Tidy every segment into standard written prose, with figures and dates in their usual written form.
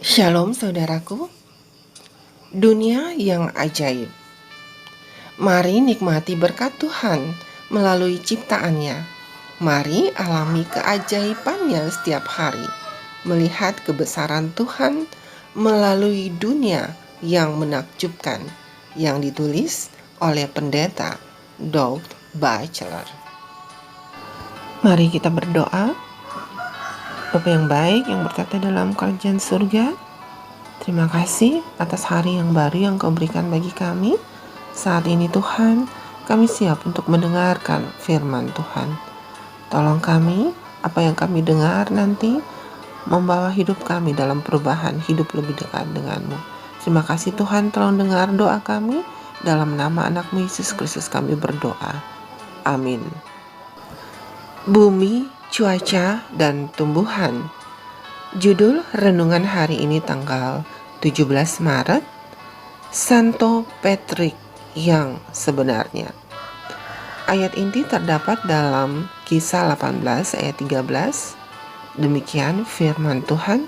Shalom saudaraku, dunia yang ajaib. Mari nikmati berkat Tuhan melalui ciptaannya. Mari alami keajaibannya setiap hari. Melihat kebesaran Tuhan melalui dunia yang menakjubkan. Yang ditulis oleh pendeta Doug Batchelor. Mari kita berdoa. Bapa yang baik yang bertata dalam kerajaan surga, terima kasih atas hari yang baru yang Kau berikan bagi kami. Saat ini Tuhan, kami siap untuk mendengarkan firman Tuhan. Tolong kami, apa yang kami dengar nanti membawa hidup kami dalam perubahan hidup lebih dekat denganmu. Terima kasih Tuhan, tolong dengar doa kami. Dalam nama anak-Mu Yesus Kristus kami berdoa. Amin. Bumi, cuaca, dan tumbuhan. Judul renungan hari ini tanggal 17 Maret, Santo Patrick yang sebenarnya. Ayat inti terdapat dalam Kisah 18 ayat 13. Demikian firman Tuhan.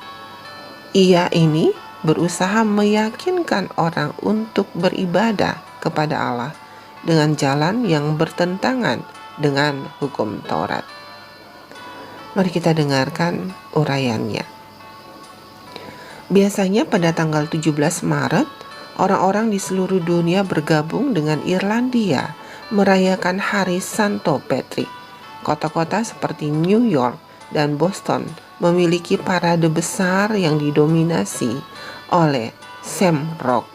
Ia ini berusaha meyakinkan orang untuk beribadah kepada Allah dengan jalan yang bertentangan dengan hukum Taurat. Mari kita dengarkan uraiannya. Biasanya pada tanggal 17 Maret, orang-orang di seluruh dunia bergabung dengan Irlandia merayakan hari Santo Patrick. Kota-kota seperti New York dan Boston memiliki parade besar yang didominasi oleh shamrock,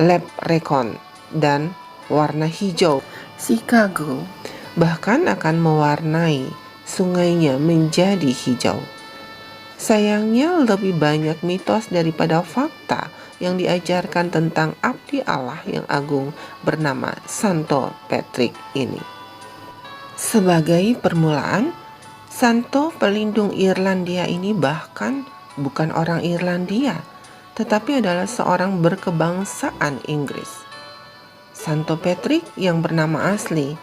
leprechaun, dan warna hijau. Chicago bahkan akan mewarnai sungainya menjadi hijau. Sayangnya lebih banyak mitos daripada fakta yang diajarkan tentang abdi Allah yang agung bernama Santo Patrick ini. Sebagai permulaan, Santo pelindung Irlandia ini bahkan bukan orang Irlandia, tetapi adalah seorang berkebangsaan Inggris. Santo Patrick yang bernama asli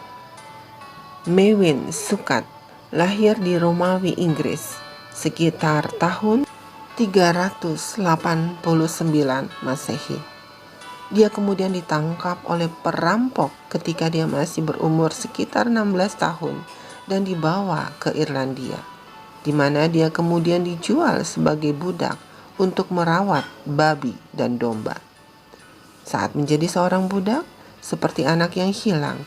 Mewin Sukat lahir di Romawi, Inggris sekitar tahun 389 Masehi. Dia kemudian ditangkap oleh perampok ketika dia masih berumur sekitar 16 tahun dan dibawa ke Irlandia, di mana dia kemudian dijual sebagai budak untuk merawat babi dan domba. Saat menjadi seorang budak, seperti anak yang hilang,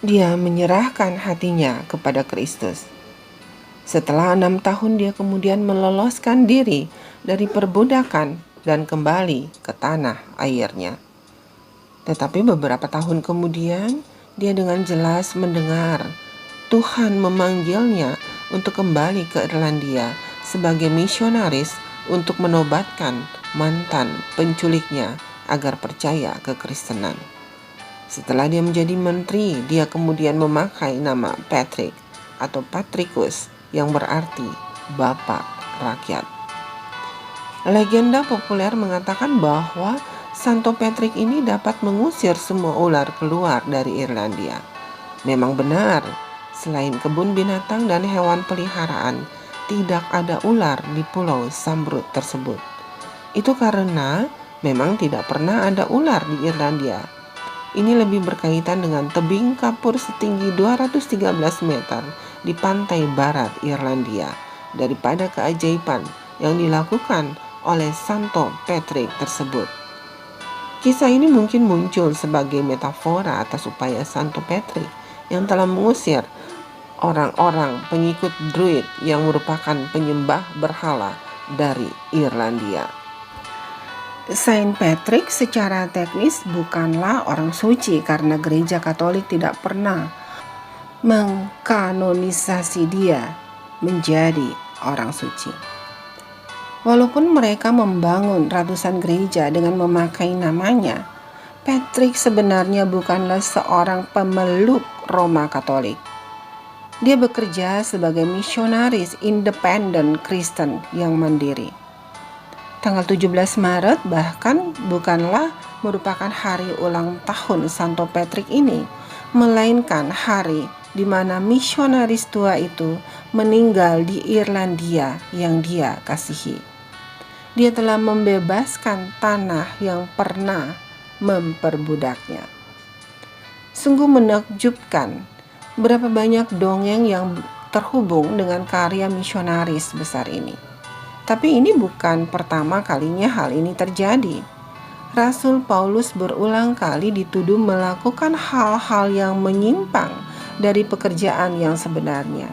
dia menyerahkan hatinya kepada Kristus. Setelah 6 tahun dia kemudian meloloskan diri dari perbudakan dan kembali ke tanah airnya. Tetapi beberapa tahun kemudian dia dengan jelas mendengar Tuhan memanggilnya untuk kembali ke Irlandia sebagai misionaris untuk menobatkan mantan penculiknya agar percaya ke Kristenan. Setelah dia menjadi menteri, dia kemudian memakai nama Patrick atau Patricus yang berarti Bapak Rakyat. Legenda populer mengatakan bahwa Santo Patrick ini dapat mengusir semua ular keluar dari Irlandia. Memang benar, selain kebun binatang dan hewan peliharaan, tidak ada ular di Pulau Sambrut tersebut. Itu karena memang tidak pernah ada ular di Irlandia. Ini lebih berkaitan dengan tebing kapur setinggi 213 meter di pantai barat Irlandia daripada keajaiban yang dilakukan oleh Santo Patrick tersebut. Kisah ini mungkin muncul sebagai metafora atas upaya Santo Patrick yang telah mengusir orang-orang pengikut Druid yang merupakan penyembah berhala dari Irlandia. Saint Patrick secara teknis bukanlah orang suci karena gereja Katolik tidak pernah mengkanonisasi dia menjadi orang suci. Walaupun mereka membangun ratusan gereja dengan memakai namanya, Patrick sebenarnya bukanlah seorang pemeluk Roma Katolik. Dia bekerja sebagai misionaris independen Kristen yang mandiri. Tanggal 17 Maret bahkan bukanlah merupakan hari ulang tahun Santo Patrick ini, melainkan hari di mana misionaris tua itu meninggal di Irlandia yang dia kasihi. Dia telah membebaskan tanah yang pernah memperbudaknya. Sungguh menakjubkan berapa banyak dongeng yang terhubung dengan karya misionaris besar ini. Tapi ini bukan pertama kalinya hal ini terjadi. Rasul Paulus berulang kali dituduh melakukan hal-hal yang menyimpang dari pekerjaan yang sebenarnya.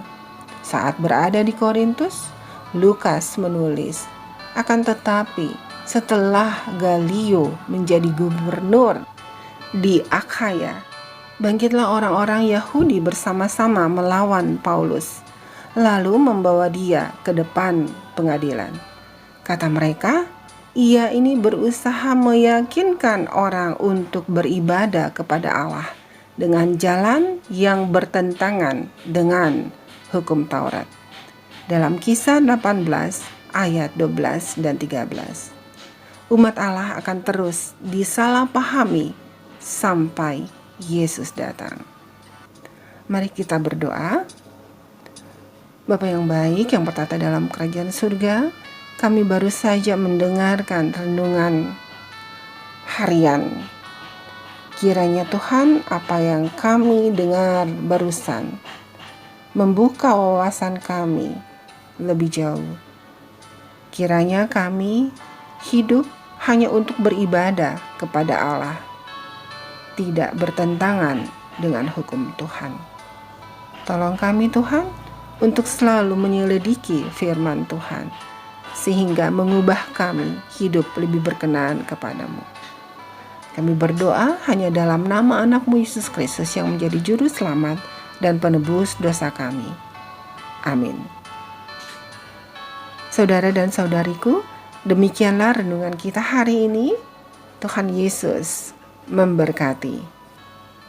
Saat berada di Korintus, Lukas menulis, "Akan tetapi setelah Galio menjadi gubernur di Akhaya, bangkitlah orang-orang Yahudi bersama-sama melawan Paulus, lalu membawa dia ke depan pengadilan. Kata mereka, ia ini berusaha meyakinkan orang untuk beribadah kepada Allah dengan jalan yang bertentangan dengan hukum Taurat." Dalam Kisah 18 ayat 12 dan 13. Umat Allah akan terus disalahpahami sampai Yesus datang. Mari kita berdoa. Bapa yang baik yang bertata dalam kerajaan surga, kami baru saja mendengarkan renungan harian. Kiranya Tuhan, apa yang kami dengar barusan membuka wawasan kami lebih jauh. Kiranya kami hidup hanya untuk beribadah kepada Allah, tidak bertentangan dengan hukum Tuhan. Tolong kami Tuhan untuk selalu menyelidiki firman Tuhan, sehingga mengubah kami hidup lebih berkenan kepadamu. Kami berdoa hanya dalam nama anak-Mu Yesus Kristus yang menjadi juru selamat dan penebus dosa kami. Amin. Saudara dan saudariku, demikianlah renungan kita hari ini. Tuhan Yesus memberkati.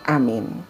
Amin.